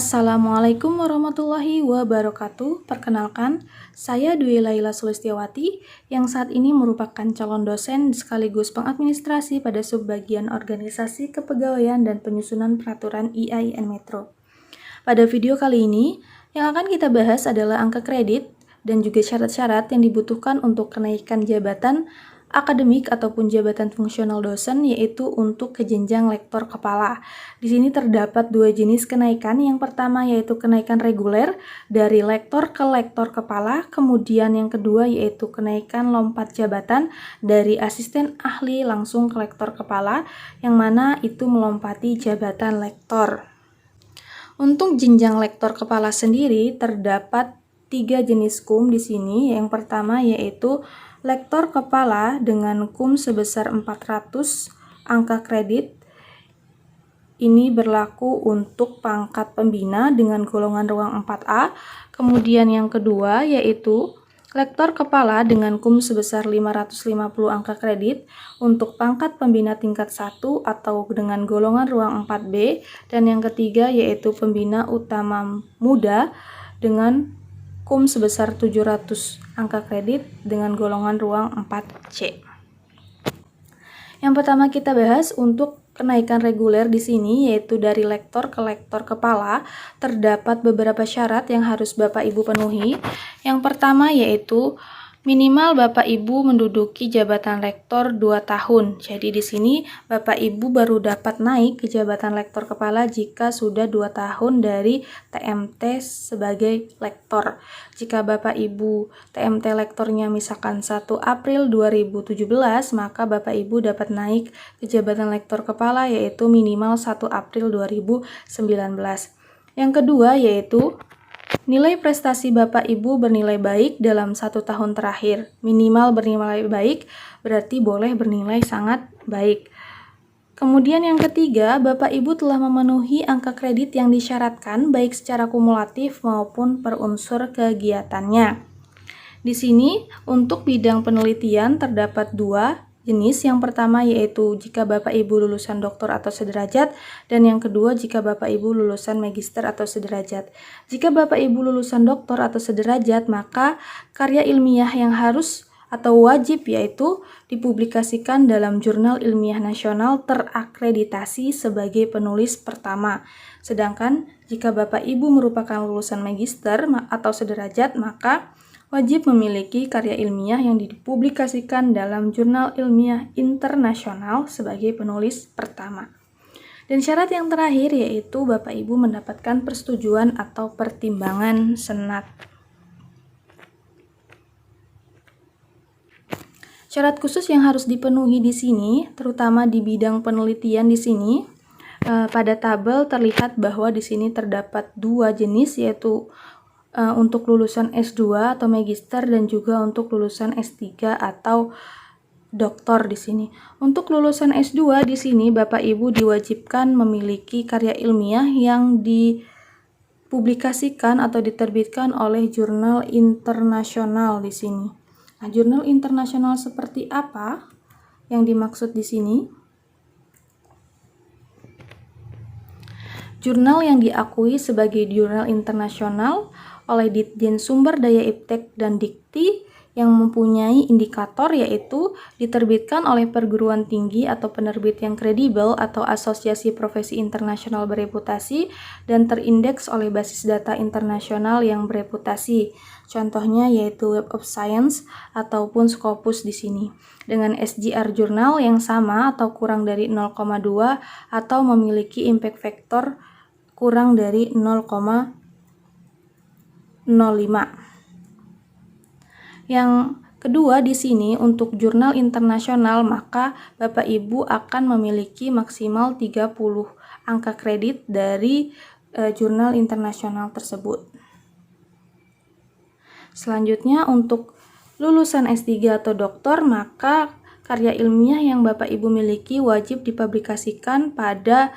Assalamualaikum warahmatullahi wabarakatuh. Perkenalkan, saya Dwi Laila Sulistiawati yang saat ini merupakan calon dosen sekaligus pengadministrasi pada subbagian organisasi kepegawaian dan penyusunan peraturan IAIN Metro. Pada video kali ini, yang akan kita bahas adalah angka kredit dan juga syarat-syarat yang dibutuhkan untuk kenaikan jabatan akademik ataupun jabatan fungsional dosen, yaitu untuk ke jenjang lektor kepala. Di sini terdapat dua jenis kenaikan. Yang pertama yaitu kenaikan reguler dari lektor ke lektor kepala, kemudian yang kedua yaitu kenaikan lompat jabatan dari asisten ahli langsung ke lektor kepala, yang mana itu melompati jabatan lektor. Untuk jenjang lektor kepala sendiri terdapat 3 jenis KUM di sini. Yang pertama yaitu lektor kepala dengan KUM sebesar 400 angka kredit. Ini berlaku untuk pangkat pembina dengan golongan ruang 4A. Kemudian yang kedua yaitu lektor kepala dengan KUM sebesar 550 angka kredit untuk pangkat pembina tingkat 1 atau dengan golongan ruang 4B. Dan yang ketiga yaitu pembina utama muda dengan KUM sebesar 700 angka kredit dengan golongan ruang 4C. Yang pertama kita bahas untuk kenaikan reguler di sini, yaitu dari lektor ke lektor kepala, terdapat beberapa syarat yang harus Bapak Ibu penuhi. Yang pertama yaitu minimal Bapak Ibu menduduki jabatan lektor 2 tahun. Jadi di sini Bapak Ibu baru dapat naik ke jabatan lektor kepala jika sudah 2 tahun dari TMT sebagai lektor. Jika Bapak Ibu TMT lektornya misalkan 1 April 2017, maka Bapak Ibu dapat naik ke jabatan lektor kepala yaitu minimal 1 April 2019. Yang kedua yaitu nilai prestasi Bapak Ibu bernilai baik dalam 1 tahun terakhir. Minimal bernilai baik berarti boleh bernilai sangat baik. Kemudian yang ketiga, Bapak Ibu telah memenuhi angka kredit yang disyaratkan baik secara kumulatif maupun per unsur kegiatannya. Di sini untuk bidang penelitian terdapat 2 jenis. Yang pertama yaitu jika Bapak Ibu lulusan doktor atau sederajat, dan yang kedua jika Bapak Ibu lulusan magister atau sederajat. Jika Bapak Ibu lulusan doktor atau sederajat, maka karya ilmiah yang harus atau wajib yaitu dipublikasikan dalam jurnal ilmiah nasional terakreditasi sebagai penulis pertama. Sedangkan jika Bapak Ibu merupakan lulusan magister atau sederajat, maka wajib memiliki karya ilmiah yang dipublikasikan dalam jurnal ilmiah internasional sebagai penulis pertama. Dan syarat yang terakhir yaitu Bapak Ibu mendapatkan persetujuan atau pertimbangan Senat. Syarat khusus yang harus dipenuhi di sini, terutama di bidang penelitian di sini, pada tabel terlihat bahwa di sini terdapat 2 jenis yaitu untuk lulusan S2 atau magister dan juga untuk lulusan S3 atau doktor di sini. Untuk lulusan S2 di sini Bapak Ibu diwajibkan memiliki karya ilmiah yang dipublikasikan atau diterbitkan oleh jurnal internasional di sini. Nah, jurnal internasional seperti apa yang dimaksud di sini? Jurnal yang diakui sebagai jurnal internasional oleh Ditjen Sumber Daya Iptek dan Dikti yang mempunyai indikator yaitu diterbitkan oleh perguruan tinggi atau penerbit yang kredibel atau asosiasi profesi internasional bereputasi dan terindeks oleh basis data internasional yang bereputasi. Contohnya yaitu Web of Science ataupun Scopus di sini. Dengan SGR jurnal yang sama atau kurang dari 0,2 atau memiliki impact factor kurang dari 0,05. Yang kedua di sini untuk jurnal internasional, maka Bapak Ibu akan memiliki maksimal 30 angka kredit dari jurnal internasional tersebut. Selanjutnya untuk lulusan S3 atau doktor, maka karya ilmiah yang Bapak Ibu miliki wajib dipublikasikan pada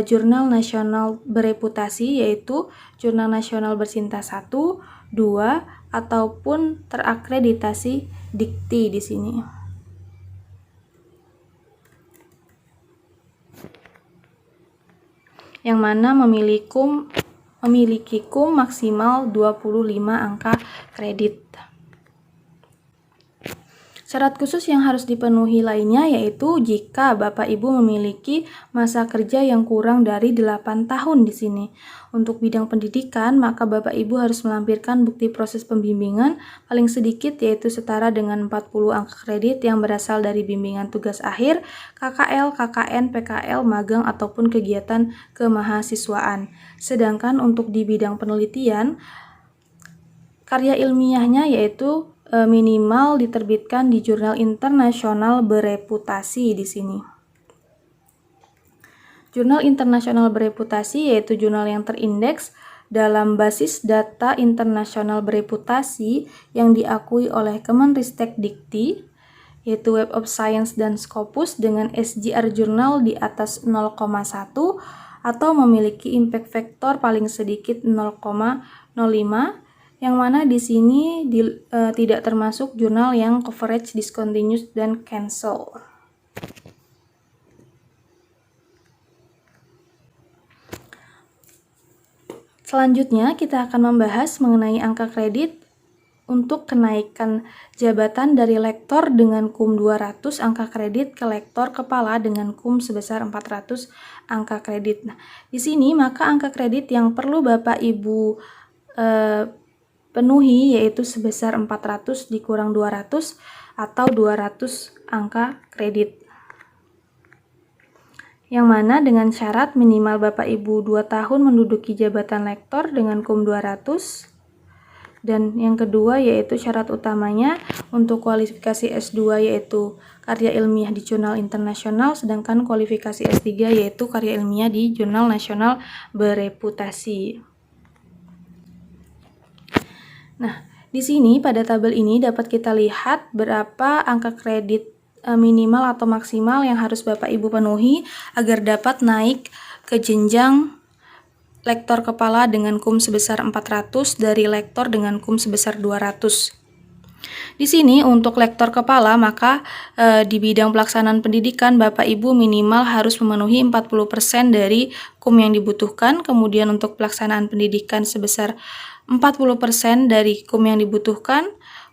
jurnal nasional bereputasi yaitu Jurnal Nasional Bersinta 1, 2 ataupun terakreditasi Dikti di sini. Yang mana memiliki memiliki KUM maksimal 25 angka kredit. Syarat khusus yang harus dipenuhi lainnya yaitu jika Bapak Ibu memiliki masa kerja yang kurang dari 8 tahun di sini. Untuk bidang pendidikan, maka Bapak Ibu harus melampirkan bukti proses pembimbingan paling sedikit yaitu setara dengan 40 angka kredit yang berasal dari bimbingan tugas akhir, KKL, KKN, PKL, magang ataupun kegiatan kemahasiswaan. Sedangkan untuk di bidang penelitian, karya ilmiahnya yaitu minimal diterbitkan di jurnal internasional bereputasi di sini. Jurnal internasional bereputasi yaitu jurnal yang terindeks dalam basis data internasional bereputasi yang diakui oleh Kemenristek Dikti, yaitu Web of Science dan Scopus dengan SJR jurnal di atas 0,1 atau memiliki impact factor paling sedikit 0,05, yang mana di sini tidak termasuk jurnal yang coverage discontinuous dan cancel. Selanjutnya kita akan membahas mengenai angka kredit untuk kenaikan jabatan dari lektor dengan KUM 200 angka kredit ke lektor kepala dengan KUM sebesar 400 angka kredit. Nah, di sini maka angka kredit yang perlu Bapak Ibu penuhi yaitu sebesar 400 dikurang 200 atau 200 angka kredit. Yang mana dengan syarat minimal Bapak Ibu 2 tahun menduduki jabatan lektor dengan KUM 200. Dan yang kedua yaitu syarat utamanya untuk kualifikasi S2 yaitu karya ilmiah di jurnal internasional, sedangkan kualifikasi S3 yaitu karya ilmiah di jurnal nasional bereputasi. Nah, di sini pada tabel ini dapat kita lihat berapa angka kredit minimal atau maksimal yang harus Bapak Ibu penuhi agar dapat naik ke jenjang lektor kepala dengan KUM sebesar 400 dari lektor dengan KUM sebesar 200. Di sini untuk lektor kepala maka di bidang pelaksanaan pendidikan Bapak Ibu minimal harus memenuhi 40% dari KUM yang dibutuhkan, kemudian untuk pelaksanaan pendidikan sebesar 40% dari KUM yang dibutuhkan.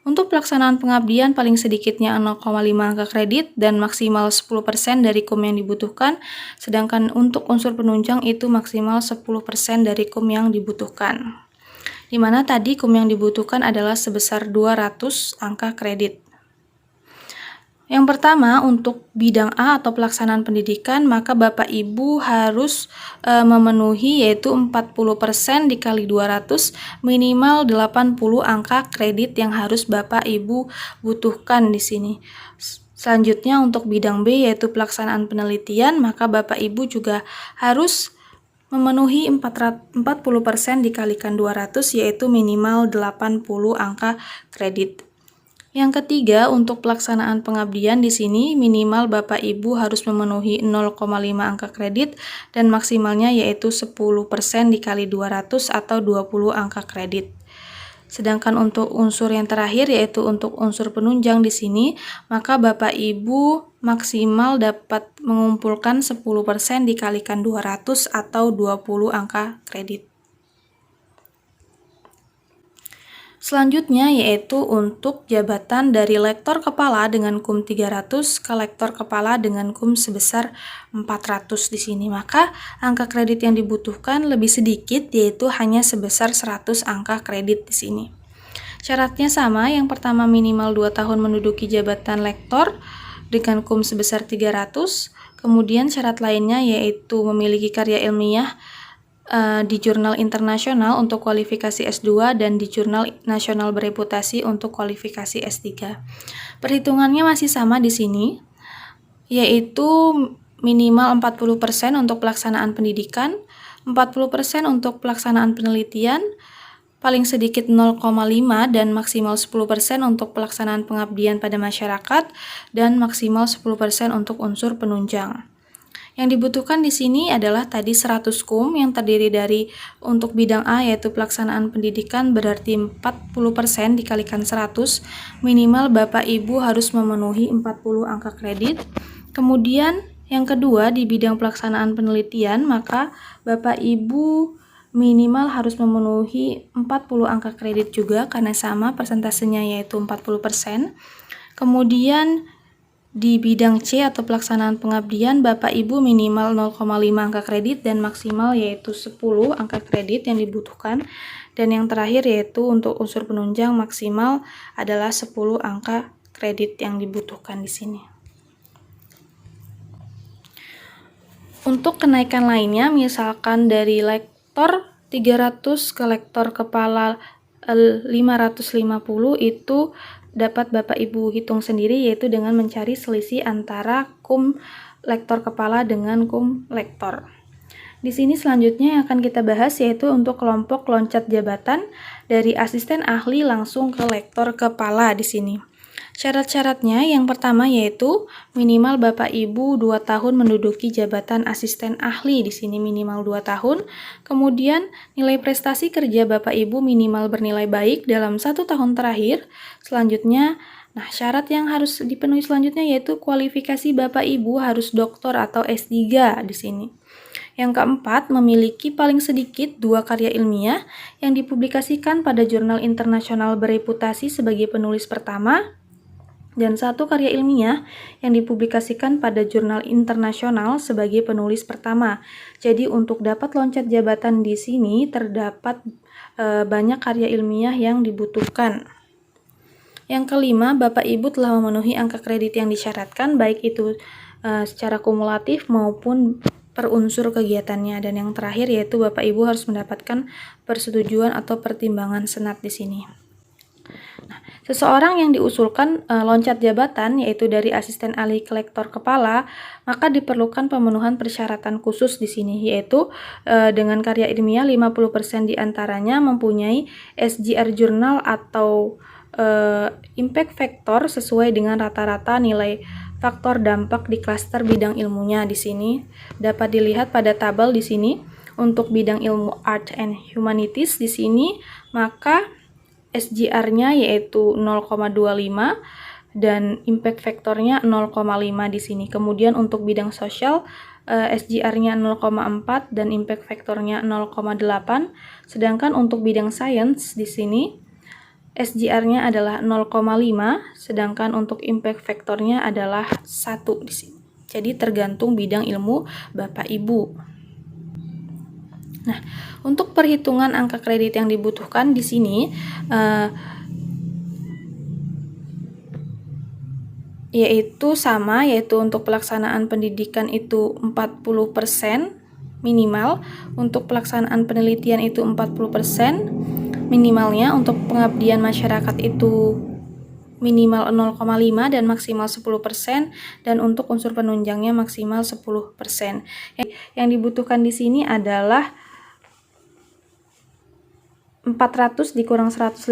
Untuk pelaksanaan pengabdian paling sedikitnya 0,5 angka kredit dan maksimal 10% dari KUM yang dibutuhkan, sedangkan untuk unsur penunjang itu maksimal 10% dari KUM yang dibutuhkan. Di mana tadi KUM yang dibutuhkan adalah sebesar 200 angka kredit. Yang pertama untuk bidang A atau pelaksanaan pendidikan maka Bapak Ibu harus memenuhi yaitu 40% dikali 200 minimal 80 angka kredit yang harus Bapak Ibu butuhkan di sini. Selanjutnya untuk bidang B yaitu pelaksanaan penelitian maka Bapak Ibu juga harus memenuhi 40% dikalikan 200 yaitu minimal 80 angka kredit. Yang ketiga, untuk pelaksanaan pengabdian di sini minimal Bapak Ibu harus memenuhi 0,5 angka kredit dan maksimalnya yaitu 10% dikali 200 atau 20 angka kredit. Sedangkan untuk unsur yang terakhir yaitu untuk unsur penunjang di sini, maka Bapak Ibu maksimal dapat mengumpulkan 10% dikalikan 200 atau 20 angka kredit. Selanjutnya yaitu untuk jabatan dari lektor kepala dengan KUM 300 ke lektor kepala dengan KUM sebesar 400 di sini. Maka angka kredit yang dibutuhkan lebih sedikit yaitu hanya sebesar 100 angka kredit di sini. Syaratnya sama, yang pertama minimal 2 tahun menduduki jabatan lektor dengan KUM sebesar 300. Kemudian syarat lainnya yaitu memiliki karya ilmiah di jurnal internasional untuk kualifikasi S2 dan di jurnal nasional bereputasi untuk kualifikasi S3. Perhitungannya masih sama di sini, yaitu minimal 40% untuk pelaksanaan pendidikan, 40% untuk pelaksanaan penelitian, paling sedikit 0,5 dan maksimal 10% untuk pelaksanaan pengabdian pada masyarakat, dan maksimal 10% untuk unsur penunjang. Yang dibutuhkan di sini adalah tadi 100 KUM yang terdiri dari untuk bidang A yaitu pelaksanaan pendidikan berarti 40% dikalikan 100, minimal Bapak Ibu harus memenuhi 40 angka kredit. Kemudian yang kedua di bidang pelaksanaan penelitian maka Bapak Ibu minimal harus memenuhi 40 angka kredit juga karena sama persentasenya yaitu 40%. Kemudian di bidang C atau pelaksanaan pengabdian, Bapak Ibu minimal 0,5 angka kredit dan maksimal yaitu 10 angka kredit yang dibutuhkan. Dan yang terakhir yaitu untuk unsur penunjang maksimal adalah 10 angka kredit yang dibutuhkan di sini. Untuk kenaikan lainnya, misalkan dari lektor 300 ke lektor kepala 550 itu dapat Bapak Ibu hitung sendiri, yaitu dengan mencari selisih antara kum lektor kepala dengan kum lektor. Di sini selanjutnya yang akan kita bahas yaitu untuk kelompok loncat jabatan dari asisten ahli langsung ke lektor kepala di sini. Syarat-syaratnya yang pertama yaitu minimal Bapak Ibu 2 tahun menduduki jabatan asisten ahli, di sini minimal 2 tahun. Kemudian nilai prestasi kerja Bapak Ibu minimal bernilai baik dalam 1 tahun terakhir. Selanjutnya, syarat yang harus dipenuhi selanjutnya yaitu kualifikasi Bapak Ibu harus doktor atau S3 di sini. Yang keempat, memiliki paling sedikit 2 karya ilmiah yang dipublikasikan pada jurnal internasional bereputasi sebagai penulis pertama, dan 1 karya ilmiah yang dipublikasikan pada jurnal internasional sebagai penulis pertama. Jadi untuk dapat loncat jabatan di sini terdapat banyak karya ilmiah yang dibutuhkan. Yang kelima, Bapak Ibu telah memenuhi angka kredit yang disyaratkan, baik itu secara kumulatif maupun per unsur kegiatannya. Dan yang terakhir yaitu Bapak Ibu harus mendapatkan persetujuan atau pertimbangan senat di sini. Seseorang yang diusulkan loncat jabatan yaitu dari asisten ahli ke lektor kepala, maka diperlukan pemenuhan persyaratan khusus di sini, yaitu dengan karya ilmiah 50% diantaranya mempunyai SJR jurnal atau impact factor sesuai dengan rata-rata nilai faktor dampak di klaster bidang ilmunya. Di sini dapat dilihat pada tabel di sini untuk bidang ilmu art and humanities di sini, maka SJR-nya yaitu 0,25 dan impact faktornya 0,5 di sini. Kemudian untuk bidang sosial SJR-nya 0,4 dan impact faktornya 0,8. Sedangkan untuk bidang sains di sini SJR-nya adalah 0,5, sedangkan untuk impact faktornya adalah 1 di sini. Jadi tergantung bidang ilmu Bapak Ibu. Nah, untuk perhitungan angka kredit yang dibutuhkan di sini yaitu sama, yaitu untuk pelaksanaan pendidikan itu 40% minimal, untuk pelaksanaan penelitian itu 40% minimalnya, untuk pengabdian masyarakat itu minimal 0,5 dan maksimal 10%, dan untuk unsur penunjangnya maksimal 10%. Yang dibutuhkan di sini adalah 400 dikurang 150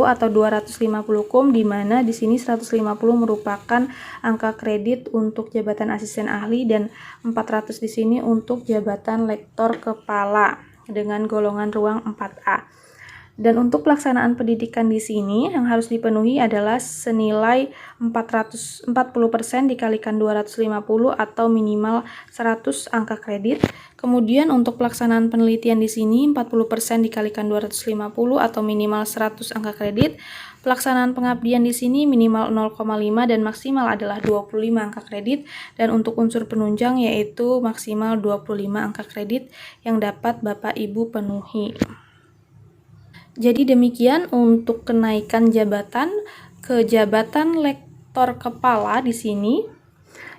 atau 250 kum, di mana di sini 150 merupakan angka kredit untuk jabatan asisten ahli dan 400 di sini untuk jabatan lektor kepala dengan golongan ruang 4A. Dan untuk pelaksanaan pendidikan di sini yang harus dipenuhi adalah senilai 40% dikalikan 250 atau minimal 100 angka kredit. Kemudian untuk pelaksanaan penelitian di sini 40% dikalikan 250 atau minimal 100 angka kredit. Pelaksanaan pengabdian di sini minimal 0,5 dan maksimal adalah 25 angka kredit, dan untuk unsur penunjang yaitu maksimal 25 angka kredit yang dapat Bapak Ibu penuhi. Jadi demikian untuk kenaikan jabatan ke jabatan lektor kepala di sini,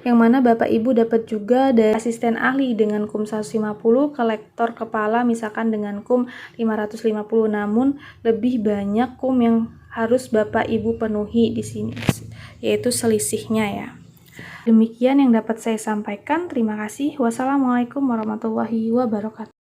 yang mana Bapak Ibu dapat juga dari asisten ahli dengan kum 150 ke lektor kepala misalkan dengan kum 550, namun lebih banyak kum yang harus Bapak Ibu penuhi di sini, yaitu selisihnya ya. Demikian yang dapat saya sampaikan. Terima kasih. Wassalamualaikum warahmatullahi wabarakatuh.